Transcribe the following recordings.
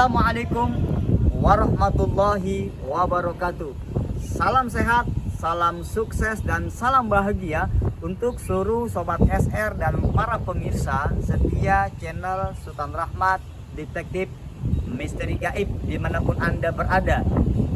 Assalamualaikum warahmatullahi wabarakatuh. Salam sehat, salam sukses, dan salam bahagia untuk seluruh Sobat SR dan para pemirsa setia channel Sultan Rahmat Detektif Misteri Gaib dimanapun Anda berada.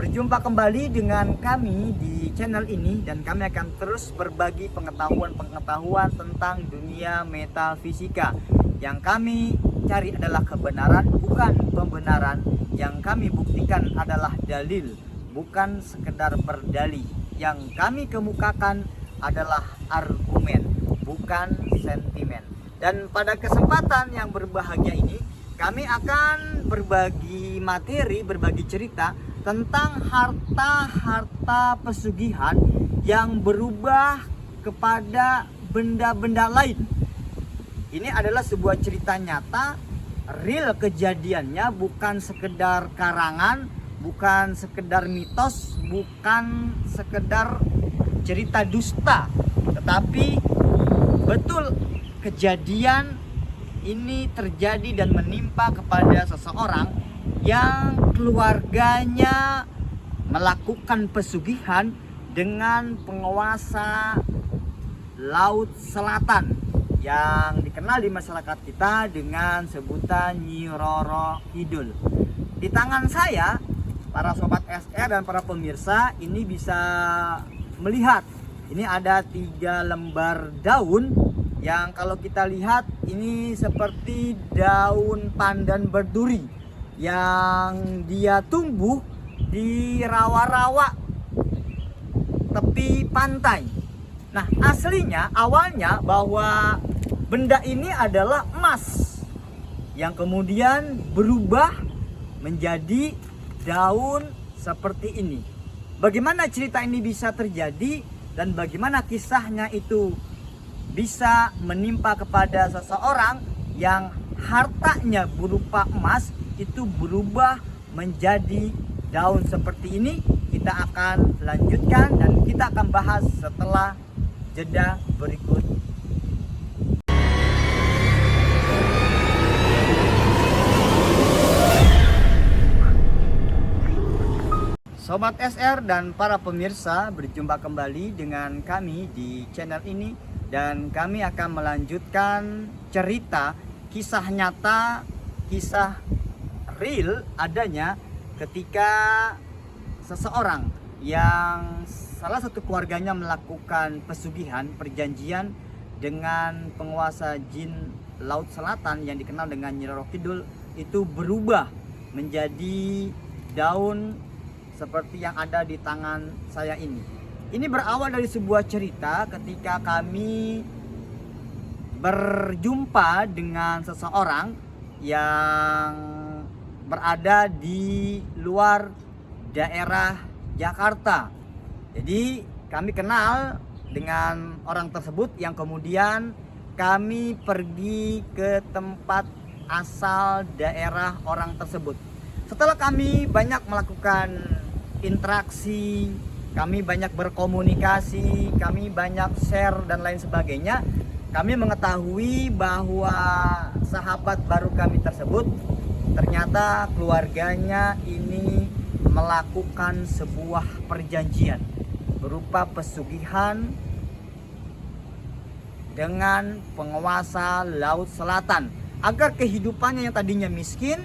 Berjumpa kembali dengan kami di channel ini, dan kami akan terus berbagi pengetahuan tentang dunia metafisika. Yang kami cari adalah kebenaran, bukan pembenaran. Yang kami buktikan adalah dalil, bukan sekedar berdalih. Yang kami kemukakan adalah argumen, bukan sentimen. Dan pada kesempatan yang berbahagia ini, kami akan berbagi materi, berbagi cerita tentang harta-harta pesugihan yang berubah kepada benda-benda lain. Ini adalah sebuah cerita nyata, real kejadiannya, bukan sekedar karangan, bukan sekedar mitos, bukan sekedar cerita dusta, tetapi betul kejadian ini terjadi dan menimpa kepada seseorang yang keluarganya melakukan pesugihan dengan penguasa Laut Selatan yang dikenal di masyarakat kita dengan sebutan Nyi Roro Kidul. Di tangan saya, para Sobat SR dan para pemirsa ini bisa melihat, ini ada 3 lembar daun yang kalau kita lihat ini seperti daun pandan berduri yang dia tumbuh di rawa-rawa tepi pantai. Nah, aslinya awalnya bahwa benda ini adalah emas yang kemudian berubah menjadi daun seperti ini. Bagaimana cerita ini bisa terjadi dan bagaimana kisahnya itu bisa menimpa kepada seseorang yang hartanya berupa emas itu berubah menjadi daun seperti ini, kita akan lanjutkan dan kita akan bahas setelah jeda berikut. Sobat SR dan para pemirsa, berjumpa kembali dengan kami di channel ini, dan kami akan melanjutkan cerita kisah nyata, kisah real adanya ketika seseorang yang salah satu keluarganya melakukan pesugihan, perjanjian dengan penguasa jin Laut Selatan yang dikenal dengan Nyi Roro Kidul, itu berubah menjadi daun seperti yang ada di tangan saya ini. Ini berawal dari sebuah cerita ketika kami berjumpa dengan seseorang yang berada di luar daerah Jakarta. Jadi kami kenal dengan orang tersebut yang kemudian kami pergi ke tempat asal daerah orang tersebut. Setelah kami banyak melakukan interaksi, kami banyak berkomunikasi, kami banyak share dan lain sebagainya, kami mengetahui bahwa sahabat baru kami tersebut ternyata keluarganya ini melakukan sebuah perjanjian berupa pesugihan dengan penguasa Laut Selatan agar kehidupannya yang tadinya miskin,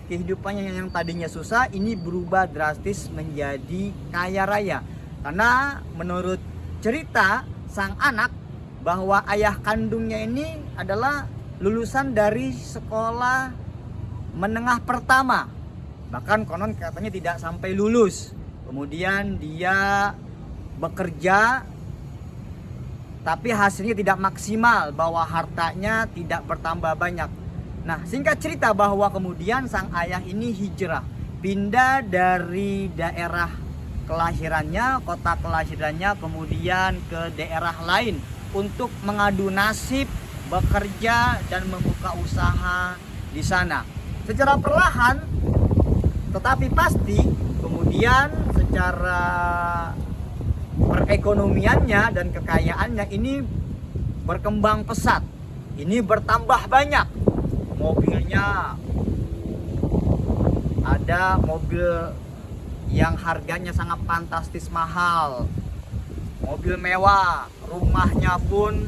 kehidupannya yang tadinya susah, ini berubah drastis menjadi kaya raya. Karena menurut cerita sang anak bahwa ayah kandungnya ini adalah lulusan dari sekolah menengah pertama, bahkan konon katanya tidak sampai lulus. Kemudian dia bekerja tapi hasilnya tidak maksimal, bahwa hartanya tidak bertambah banyak. Nah, singkat cerita bahwa kemudian sang ayah ini hijrah, pindah dari daerah kelahirannya, kota kelahirannya, kemudian ke daerah lain untuk mengadu nasib, bekerja dan membuka usaha di sana. Secara perlahan tetapi pasti kemudian secara perekonomiannya dan kekayaannya ini berkembang pesat. Ini bertambah banyak. Mobilnya ada mobil yang harganya sangat fantastis mahal, mobil mewah, rumahnya pun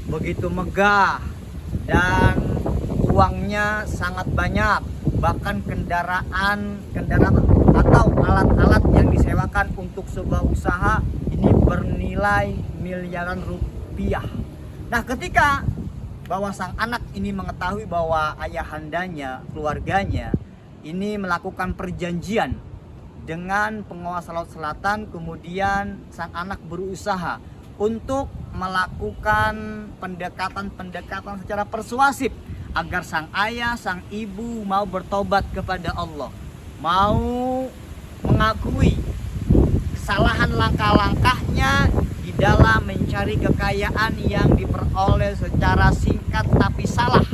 begitu megah dan uangnya sangat banyak, bahkan kendaraan atau alat-alat yang disewakan untuk sebuah usaha ini bernilai miliaran rupiah. Nah, ketika bahwa sang anak ini mengetahui bahwa ayahandanya, keluarganya ini melakukan perjanjian dengan penguasa Laut Selatan, kemudian sang anak berusaha untuk melakukan pendekatan secara persuasif agar sang ayah, sang ibu mau bertobat kepada Allah, mau mengakui kesalahan langkah-langkahnya di dalam mencari kekayaan yang diperoleh secara singkat tapi salah.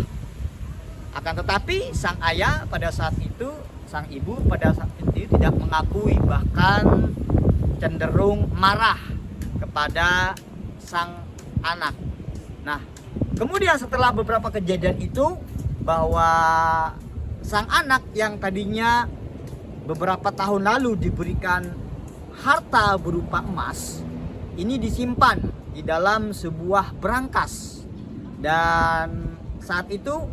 Akan tetapi sang ayah pada saat itu, sang ibu pada saat itu tidak mengakui, bahkan cenderung marah kepada sang anak. Nah, kemudian setelah beberapa kejadian itu, bahwa sang anak yang tadinya beberapa tahun lalu diberikan harta berupa emas, ini disimpan di dalam sebuah brankas. Dan saat itu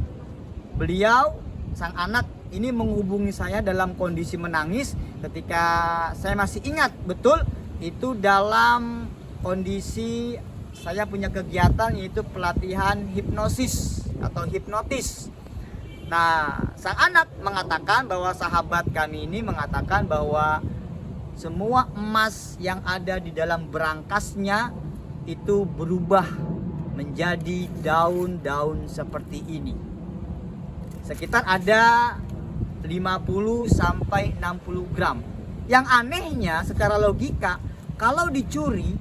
beliau, sang anak ini menghubungi saya dalam kondisi menangis ketika saya masih ingat betul itu dalam kondisi saya punya kegiatan yaitu pelatihan hipnosis atau hipnotis. Nah, sang anak mengatakan bahwa sahabat kami ini mengatakan bahwa semua emas yang ada di dalam brangasnya itu berubah menjadi daun-daun seperti ini. Sekitar ada 50 sampai 60 gram. Yang anehnya secara logika, kalau dicuri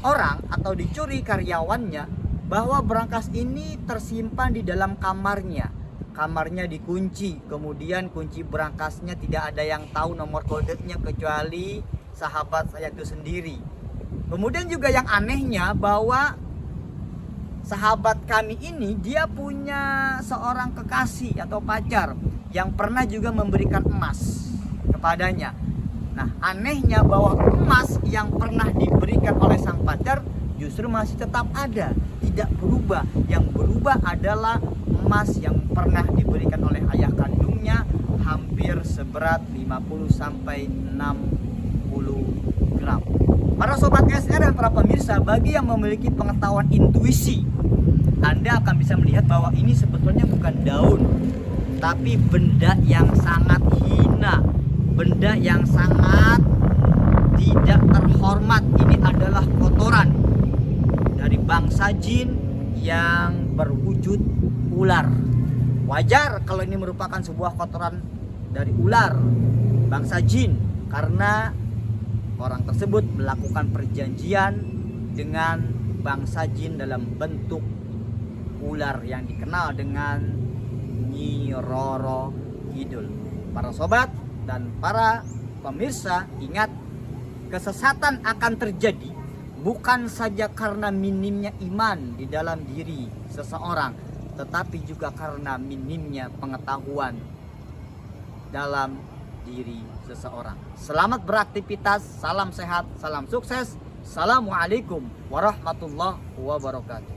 orang atau dicuri karyawannya, bahwa brankas ini tersimpan di dalam kamarnya. Kamarnya dikunci, kemudian kunci brankasnya tidak ada yang tahu nomor kodenya kecuali sahabat saya itu sendiri. Kemudian juga yang anehnya bahwa sahabat kami ini dia punya seorang kekasih atau pacar yang pernah juga memberikan emas kepadanya. Nah, anehnya bahwa emas yang pernah diberikan oleh sang pacar justru masih tetap ada, tidak berubah. Yang berubah adalah emas yang pernah diberikan oleh ayah kandungnya, hampir seberat 50 sampai 60 gram. Para sobat SR dan para pemirsa, bagi yang memiliki pengetahuan intuisi, Anda akan bisa melihat bahwa ini sebetulnya bukan daun, tapi benda yang sangat hina, benda yang sangat tidak terhormat. Ini adalah kotoran dari bangsa jin yang berwujud ular. Wajar kalau ini merupakan sebuah kotoran dari ular bangsa jin, karena orang tersebut melakukan perjanjian dengan bangsa jin dalam bentuk ular yang dikenal dengan Nyi Roro Kidul. Para sobat dan para pemirsa, ingat, kesesatan akan terjadi bukan saja karena minimnya iman di dalam diri seseorang, tetapi juga karena minimnya pengetahuan dalam diri seseorang. Selamat beraktivitas, salam sehat, salam sukses. Assalamualaikum warahmatullahi wabarakatuh.